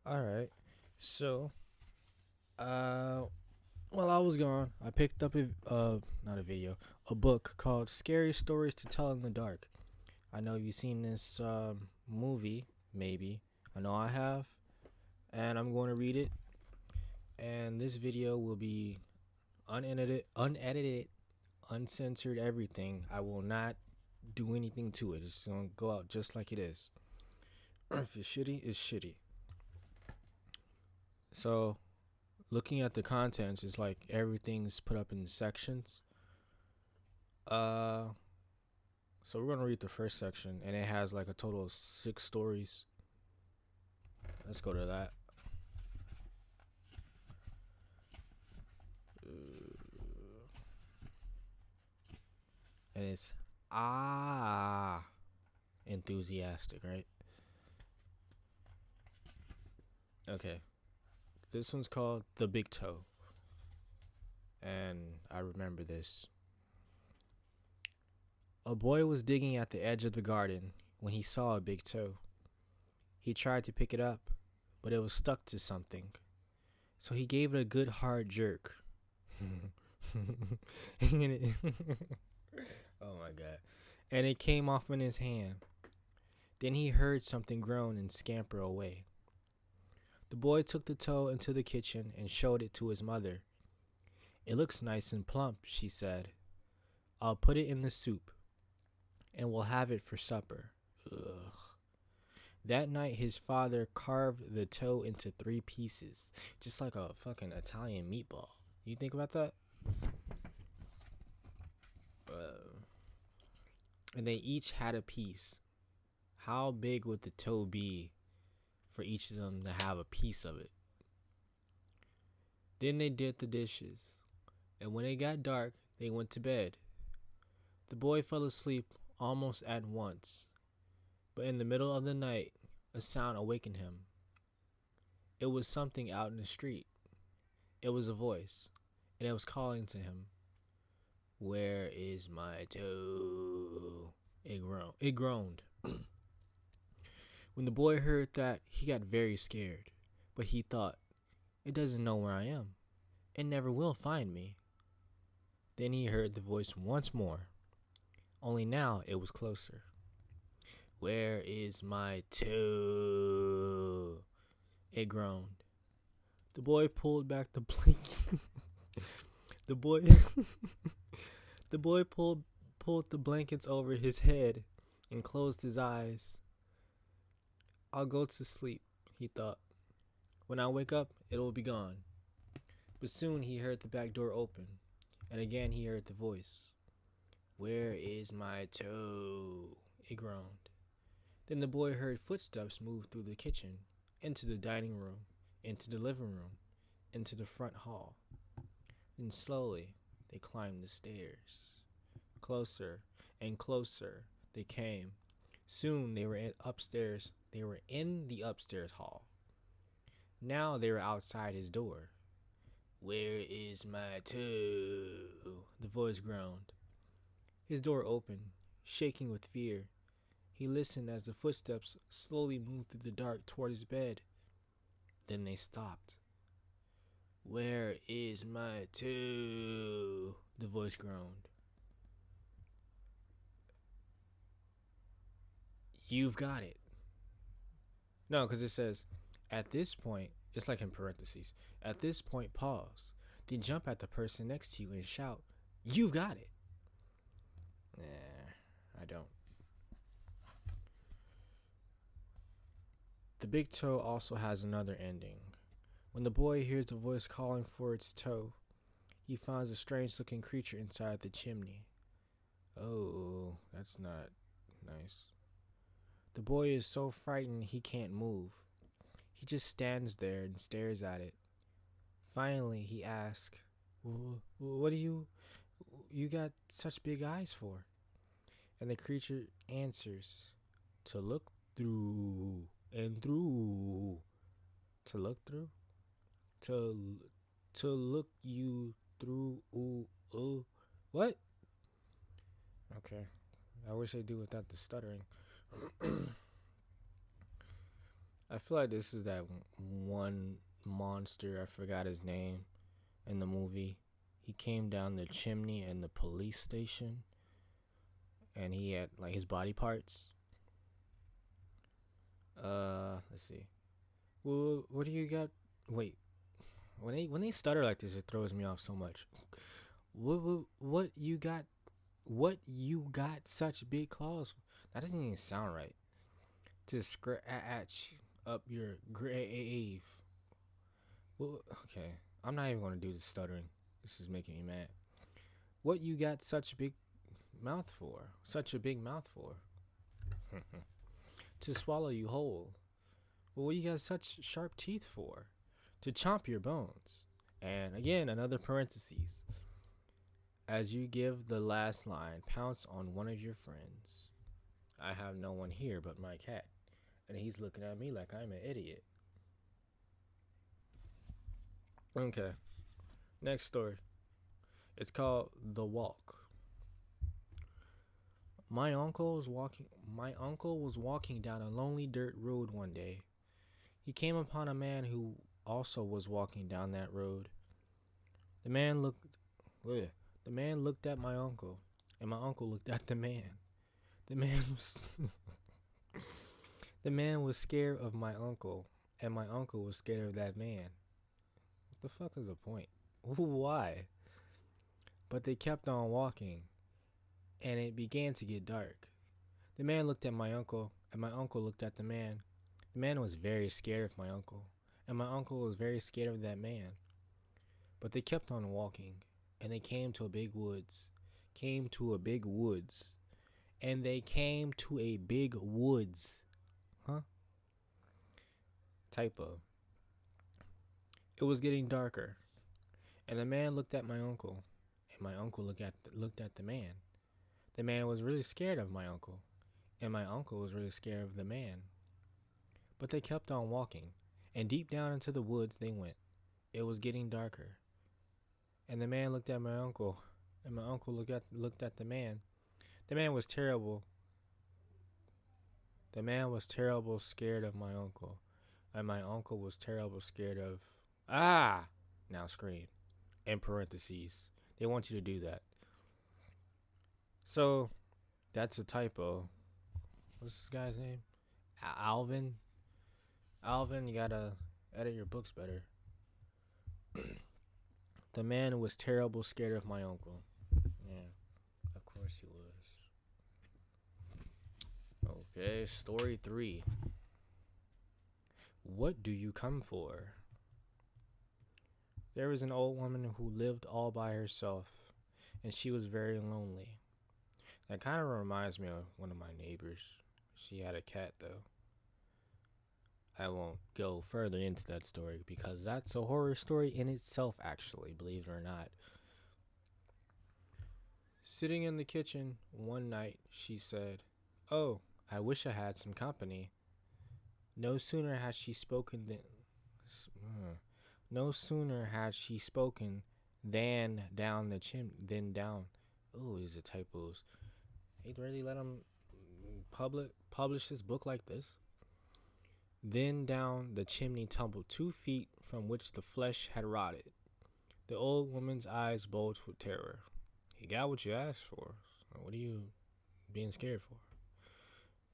All right. So, uh, while I was gone, I picked up not a video, a book called "Scary Stories to Tell in the Dark." I know you've seen this movie, maybe. I know I have, and I'm going to read it. And this video will be unedited, uncensored, everything. I will not do anything to it. It's gonna go out just like it is. If it's shitty, it's shitty. So, looking at the contents, it's like everything's put up in sections. Uh, so we're gonna read the first section, and it has like a total of 6 stories. Let's go to that. And it's enthusiastic, right? Okay. This one's called The Big Toe, and I remember this. A boy was digging at the edge of the garden when he saw a big toe. He tried to pick it up, but it was stuck to something. So he gave it a good hard jerk. Oh my god. And it came off in his hand. Then he heard something groan and scamper away. The boy took the toe into the kitchen and showed it to his mother. It looks nice and plump, she said. I'll put it in the soup, and we'll have it for supper. Ugh. That night, his father carved the toe into 3 pieces, just like a fucking Italian meatball. You think about that? Uh, and they each had a piece. How big would the toe be for each of them to have a piece of it? Then they did the dishes, and when it got dark, they went to bed. The boy fell asleep almost at once, but in the middle of the night, a sound awakened him. It was something out in the street. It was a voice, and it was calling to him. Where is my toe? It groaned. When the boy heard that, he got very scared. But he thought, it doesn't know where I am. It never will find me. Then he heard the voice once more, only now it was closer. Where is my toe? It groaned. The boy pulled back the blanket. the boy the boy pulled the blankets over his head and closed his eyes. I'll go to sleep, he thought. When I wake up, it'll be gone. But soon he heard the back door open, and again he heard the voice. Where is my toe? It groaned. Then the boy heard footsteps move through the kitchen, into the dining room, into the living room, into the front hall. Then slowly they climbed the stairs. Closer and closer they came. Soon they were upstairs. They were in the upstairs hall. Now they were outside his door. Where is my toe? The voice groaned. His door opened, shaking with fear. He listened as the footsteps slowly moved through the dark toward his bed. Then they stopped. Where is my toe? The voice groaned. You've got it. No, because it says, at this point, it's like in parentheses. At this point, pause. Then jump at the person next to you and shout, You've got it. Nah, I don't. The big toe also has another ending. When the boy hears the voice calling for its toe, he finds a strange looking creature inside the chimney. Oh, that's not nice. The boy is so frightened he can't move. He just stands there and stares at it. Finally, he asks, What do you got such big eyes for? And the creature answers, To look through and through. To look through? To to look you through. Ooh, ooh. What? Okay. I wish I do without the stuttering. I feel like this is that one monster. I forgot his name in the movie. He came down the chimney in the police station, and he had like his body parts. Let's see. Well, what do you got? Wait, when they stutter like this, it throws me off so much. What you got? What you got such big claws? That doesn't even sound right. To scratch up your grave. Well, okay. I'm not even gonna do the stuttering. This is making me mad. What you got such a big mouth for? Such a big mouth for? To swallow you whole. Well, what you got such sharp teeth for? To chomp your bones. And again, another parentheses. As you give the last line, pounce on one of your friends. I have no one here but my cat, and he's looking at me like I'm an idiot. Okay, next story. It's called The Walk. My uncle was walking down a lonely dirt road one day. He came upon a man who also was walking down that road. The man looked The man looked at my uncle, and my uncle looked at the man. The man was the man was scared of my uncle, and my uncle was scared of that man. What the fuck is the point? Why? But they kept on walking, and it began to get dark. The man looked at my uncle, and my uncle looked at the man. The man was very scared of my uncle, and my uncle was very scared of that man. But they kept on walking, and they came to a big woods. And they came to a big woods. Huh? Typo. It was getting darker, and the man looked at my uncle, and my uncle looked at the man. The man was really scared of my uncle, and my uncle was really scared of the man. But they kept on walking, and deep down into the woods they went. It was getting darker, and the man looked at my uncle, and my uncle looked at the man. The man was terrible. The man was terrible scared of my uncle, and my uncle was terrible scared of now scream in parentheses. They want you to do that. So that's a typo. What's this guy's name? Alvin. Alvin, you gotta edit your books better. The man was terrible scared of my uncle. Yeah, of course he was. Okay, story 3. What do you come for? There was an old woman who lived all by herself, and she was very lonely. That kind of reminds me of one of my neighbors. She had a cat, though. I won't go further into that story because that's a horror story in itself, actually, believe it or not. Sitting in the kitchen one night, she said, "Oh, I wish I had some company." No sooner had she spoken than down the chimney. Then down. Oh, these are typos. They really let them publish this book like this. Then down the chimney tumbled 2 feet from which the flesh had rotted. The old woman's eyes bulged with terror. You got what you asked for. What are you being scared for?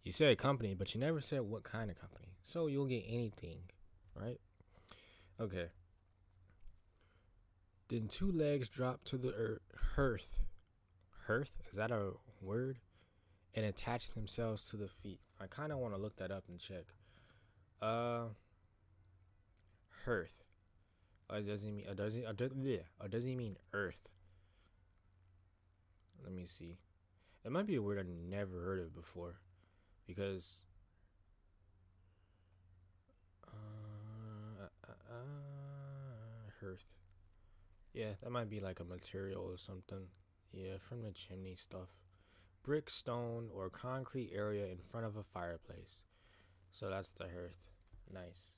You said company, but you never said what kind of company. So you'll get anything, right? Okay. Then 2 legs dropped to the hearth. Hearth? Is that a word? And attached themselves to the feet. I kind of want to look that up and check. Hearth. Does he mean earth? Let me see. It might be a word I've never heard of before, because hearth. Yeah, that might be like a material or something. Yeah, from the chimney stuff. Brick, stone, or concrete area in front of a fireplace. So that's the hearth. Nice.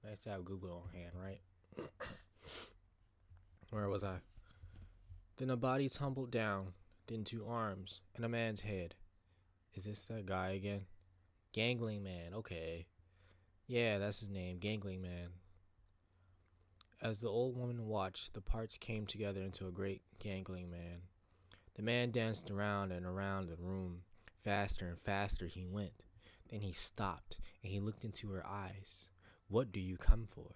Nice to have Google on hand, right? Where was I? Then a body tumbled down, then 2 arms, and a man's head. Is this that guy again? Gangling man, okay. Yeah, that's his name, Gangling Man. As the old woman watched, the parts came together into a great gangling man. The man danced around and around the room. Faster and faster he went. Then he stopped and he looked into her eyes. "What do you come for?"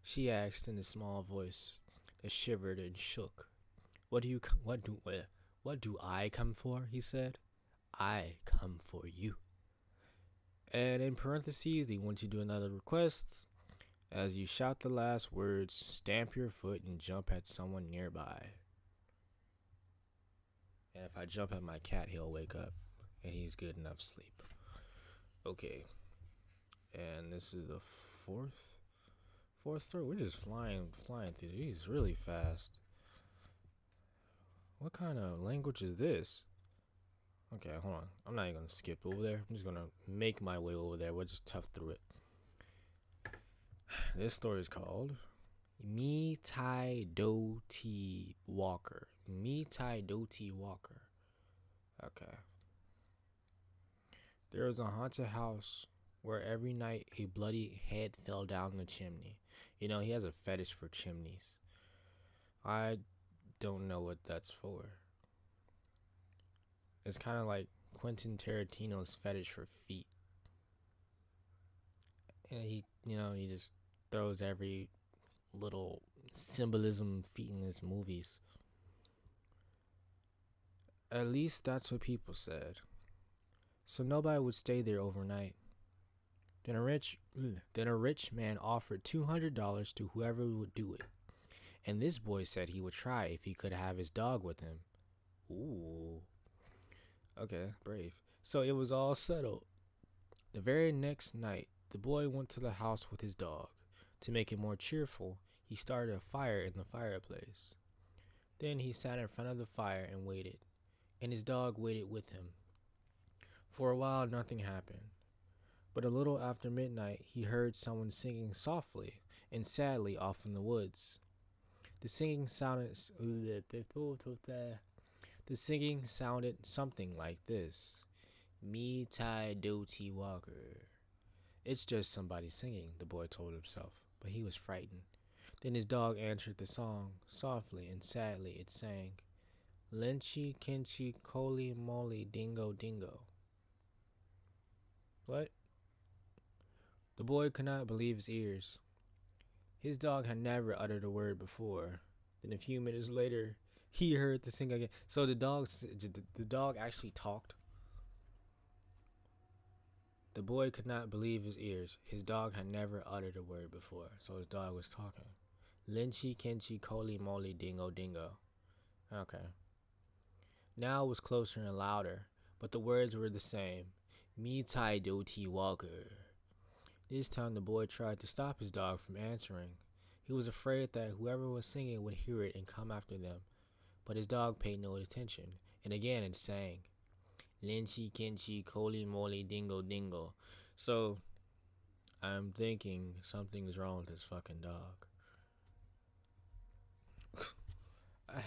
she asked in a small voice that shivered and shook. What do I come for?" he said. "I come for you." And in parentheses, they want you to do another request. As you shout the last words, stamp your foot and jump at someone nearby. And if I jump at my cat, he'll wake up and he's good enough sleep. Okay. And this is the fourth story. We're just flying through these really fast. What kind of language is this? Okay, hold on. I'm not even gonna skip over there. I'm just gonna make my way over there. We'll just tough through it. This story is called Me Tai Do T Walker. Me Tai Do T Walker. Okay. There was a haunted house where every night a bloody head fell down the chimney. You know, he has a fetish for chimneys. I don't know what that's for. It's kind of like Quentin Tarantino's fetish for feet. And he just throws every little symbolism feet in his movies. At least that's what people said. So nobody would stay there overnight. Then a rich man offered $200 to whoever would do it. And this boy said he would try if he could have his dog with him. Ooh. Okay, brave. So it was all settled. The very next night, the boy went to the house with his dog. To make it more cheerful, he started a fire in the fireplace. Then he sat in front of the fire and waited, and his dog waited with him. For a while, nothing happened. But a little after midnight, he heard someone singing softly and sadly off in the woods. The singing sounded something like this. Me Tai Do Ti Walker. It's just somebody singing, the boy told himself, but he was frightened. Then his dog answered the song. Softly and sadly it sang, Lenchi Kinchi Koli Moli Dingo Dingo. What? The boy could not believe his ears. His dog had never uttered a word before. Then a few minutes later, he heard the sing again. So the dog actually talked. The boy could not believe his ears. His dog had never uttered a word before, so his dog was talking. Lenchi Kenchi Koli Moli Dingo Dingo. Okay. Now it was closer and louder, but the words were the same. Me Tai Do Ti Walker. This time the boy tried to stop his dog from answering. He was afraid that whoever was singing would hear it and come after them, but his dog paid no attention, and again it sang. Lenchi Kenchi Koli Moli Dingo Dingo. So, I'm thinking something's wrong with this fucking dog. A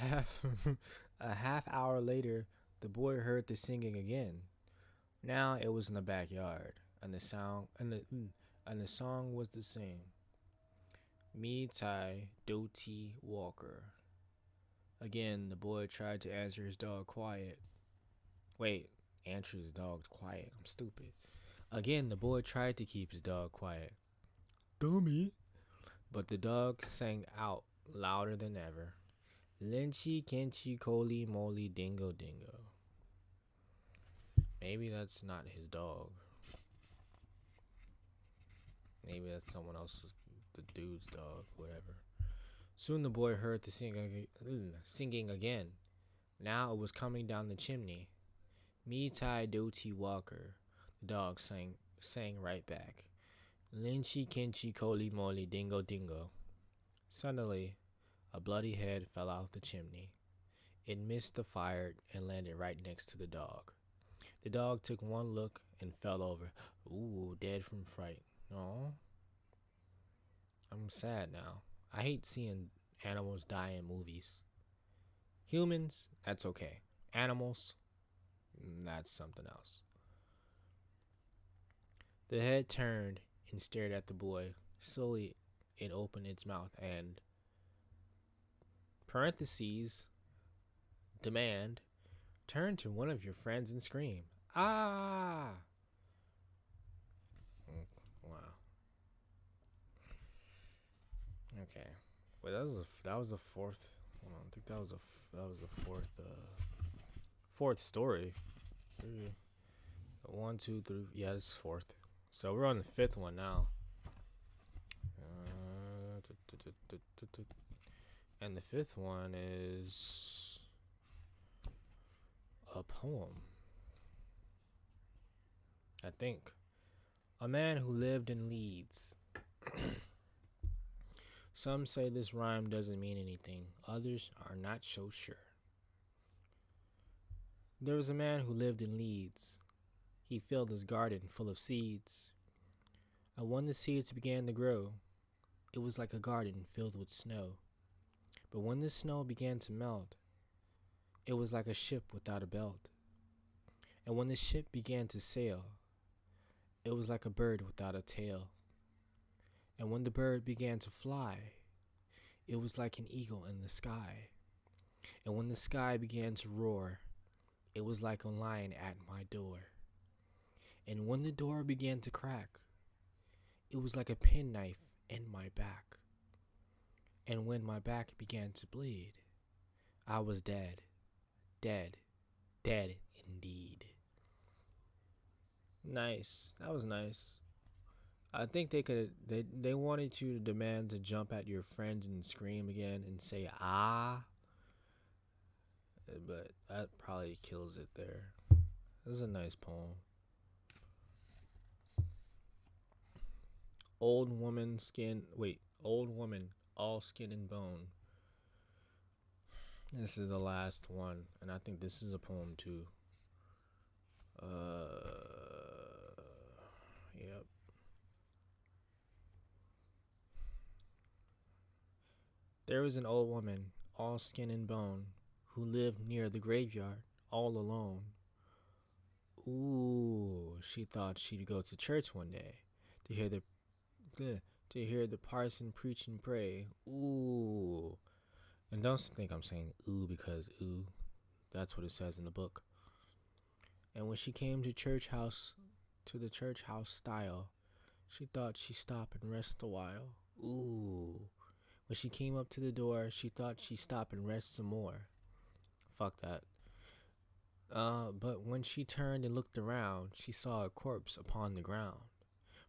half hour later, the boy heard the singing again. Now it was in the backyard, and the song was the same. Me Tai Do Ti Walker. Again, the boy tried to answer his dog quiet. Wait, answer his dog quiet. I'm stupid. Again, the boy tried to keep his dog quiet. Dummy. But the dog sang out louder than ever. Lenchi Kenchi Koli Moli Dingo Dingo. Maybe that's not his dog. Maybe that's someone else's, the dude's dog, whatever. Soon the boy heard the singing again. Now it was coming down the chimney. Me Tai Do Ti Walker. The dog sang right back. Lenchi Kenchi Koli Moli Dingo Dingo. Suddenly, a bloody head fell out the chimney. It missed the fire and landed right next to the dog. The dog took one look and fell over. Ooh, dead from fright. No. I'm sad now. I hate seeing animals die in movies. Humans, that's okay. Animals, that's something else. The head turned and stared at the boy. Slowly, it opened its mouth and parentheses demand turn to one of your friends and scream, "Ah!" Wow. Okay. Wait, that was a fourth. Hold on, I think that was a fourth story. Three, one, two, three. Yeah, it's fourth. So we're on the fifth one now. And the fifth one is a poem. I think. A man who lived in Leeds. Some say this rhyme doesn't mean anything. Others are not so sure. There was a man who lived in Leeds. He filled his garden full of seeds. And when the seeds began to grow, it was like a garden filled with snow. But when the snow began to melt, it was like a ship without a belt. And when the ship began to sail, it was like a bird without a tail. And when the bird began to fly, it was like an eagle in the sky. And when the sky began to roar, it was like a lion at my door. And when the door began to crack, it was like a penknife in my back. And when my back began to bleed, I was dead, dead, dead indeed. Nice. That was nice. I think they wanted you to demand to jump at your friends and scream again and say ah, but that probably kills it there. This is a nice poem. Old woman all skin and bone. This is the last one, and I think this is a poem too. Yep. There was an old woman, all skin and bone, who lived near the graveyard, all alone. Ooh, she thought she'd go to church one day to hear the parson preach and pray. Ooh. And don't think I'm saying ooh because ooh. That's what it says in the book. And when she came to the church house style, she thought she'd stop and rest a while. Ooh. When she came up to the door, she thought she'd stop and rest some more. Fuck that. But when she turned and looked around, she saw a corpse upon the ground.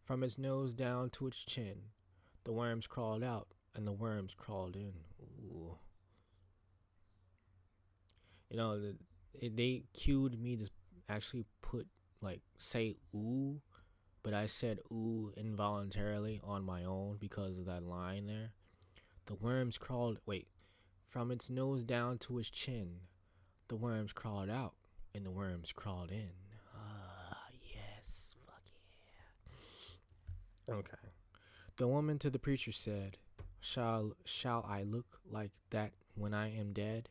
From its nose down to its chin, the worms crawled out and the worms crawled in. Ooh. You know, they cued me to actually say ooh, but I said ooh involuntarily on my own because of that line there. The worms crawled, from its nose down to its chin, the worms crawled out and the worms crawled in. Ah, yes, fuck yeah. Okay. The woman to the preacher said, Shall I look like that when I am dead?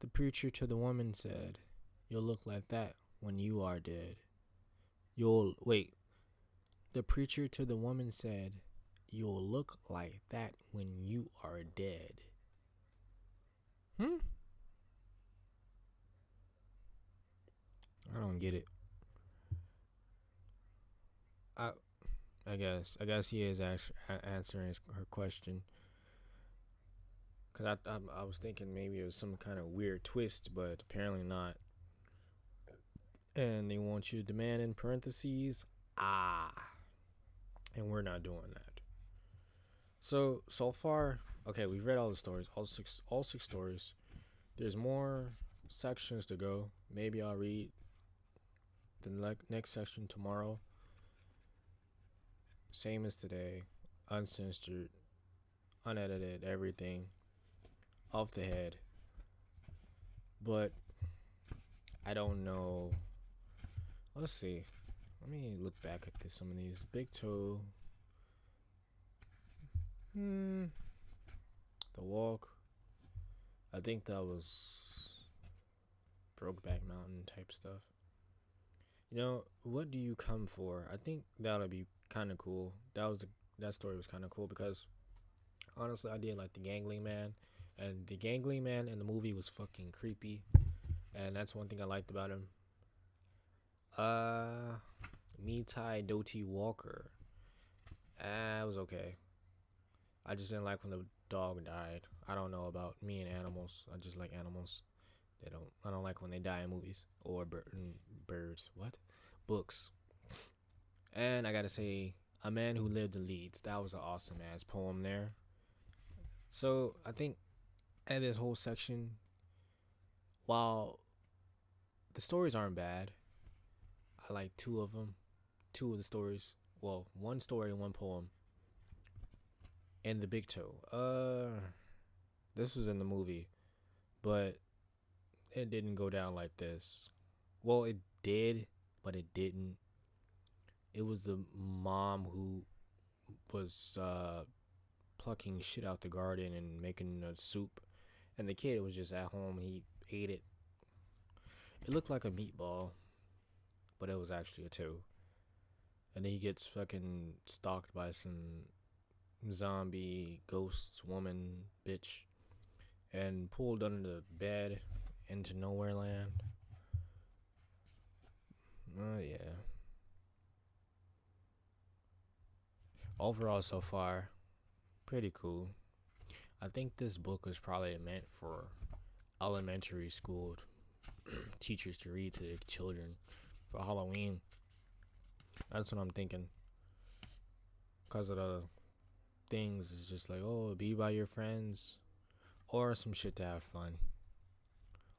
The preacher to the woman said, You'll look like that when you are dead. The preacher to the woman said, You'll look like that when you are dead. I don't get it. I guess he is actually answering her question. Cause I was thinking maybe it was some kind of weird twist, but apparently not. And they want you to demand in parentheses, ah. And we're not doing that. So far, okay, we've read all the stories, all six stories. There's more sections to go. Maybe I'll read the next section tomorrow. Same as today, uncensored, unedited, everything off the head. But I don't know. Let's see. Let me look back at some of these. Big Toe. The Walk. I think that was Brokeback Mountain type stuff. You know, what do you come for? I think that'll be kind of cool. That story was kind of cool because honestly, I did like the gangling man, and the gangling man in the movie was fucking creepy, and that's one thing I liked about him. Uh, Mitai Doti Walker. It was okay. I just didn't like when the dog died. I don't know about me and animals. I just like animals. They don't. I don't like when they die in movies or birds. What? Books. And I gotta say, A Man Who Lived in Leeds. That was an awesome ass poem there. So I think in this whole section, while the stories aren't bad, I like two of them. Two of the stories. Well, one story and one poem. And the big toe. This was in the movie, but it didn't go down like this. Well, it did, but it didn't. It was the mom who was plucking shit out the garden and making a soup, and the kid was just at home. He ate it. It looked like a meatball, but it was actually a toe. And then he gets fucking stalked by some zombie ghost woman bitch and pulled under the bed into nowhere land. Yeah. Overall, so far, pretty cool. I think this book was probably meant for elementary school teachers to read to their children for Halloween. That's what I'm thinking. Because of the things, it's just like, oh, be by your friends or some shit to have fun.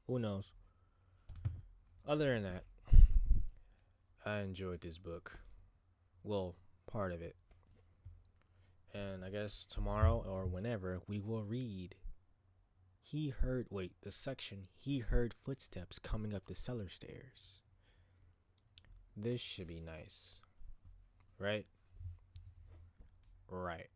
Who knows? Other than that, I enjoyed this book. Well, part of it. And I guess tomorrow or whenever we will read. The section, he heard footsteps coming up the cellar stairs. This should be nice. Right? Right.